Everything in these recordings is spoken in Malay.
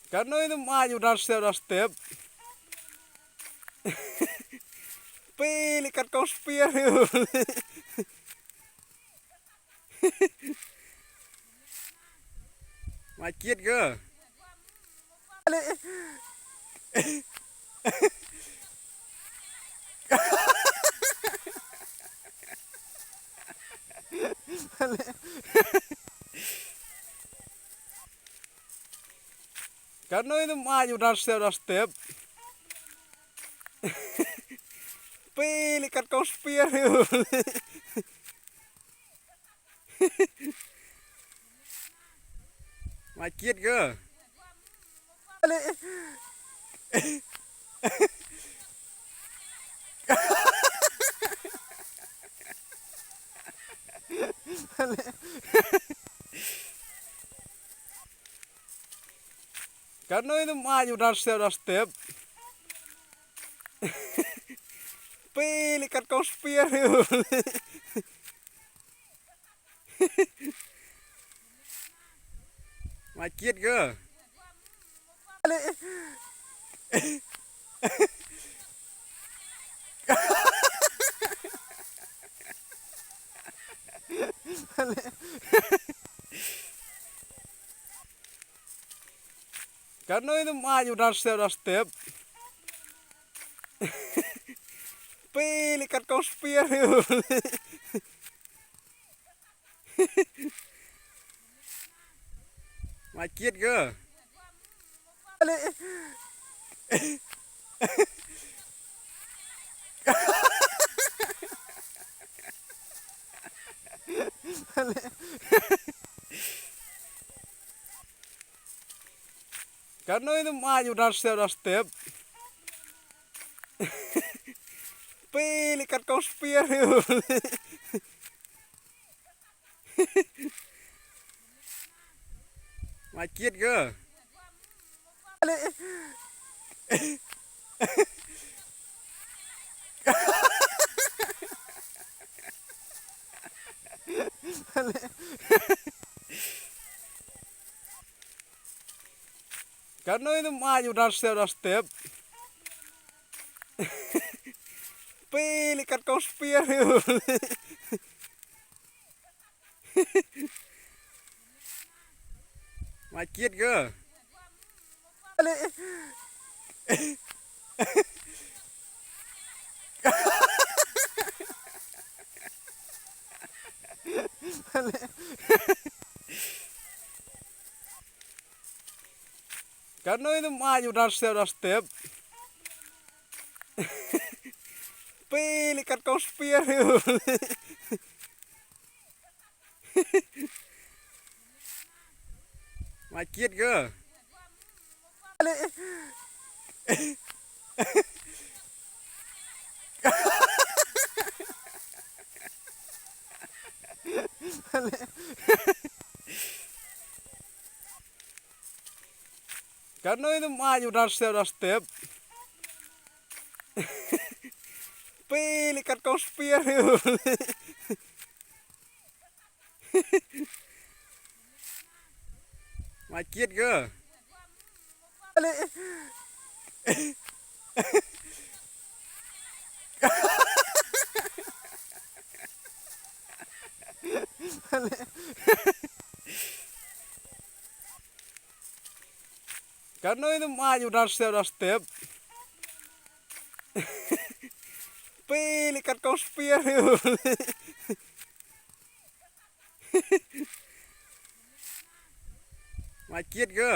Karena itu maju rastep pilih kat konspirasi macet ke karena itu maju rastep pilih kat konspirasi macet ke karena itu maju rastep pilih kat konspirasi macet ke karena itu maju rastep pilih kat konspirasi macet ke karena itu maju rastep pilih kat konspirasi macet ke karena itu maju rastep pilih kat konspirasi macet ke karena itu maju rastep pilih kat konspirasi macet ke karena itu maju rastep pilih kat konspirasi macet ke karena itu maju rastep pilih kat konspirasi macet ke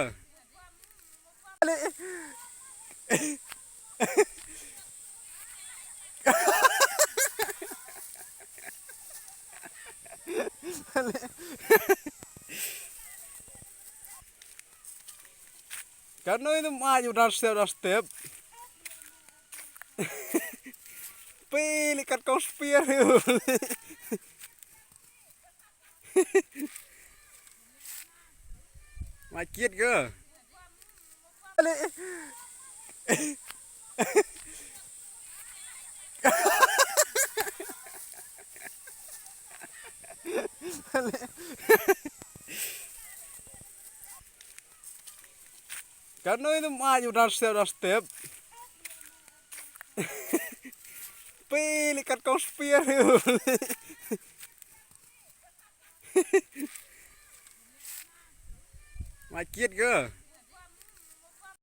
karena itu maju rastep pilih kat konspirasi macet ke Karena itu maju dari step. Pilih kat konspirasi. Macet ke?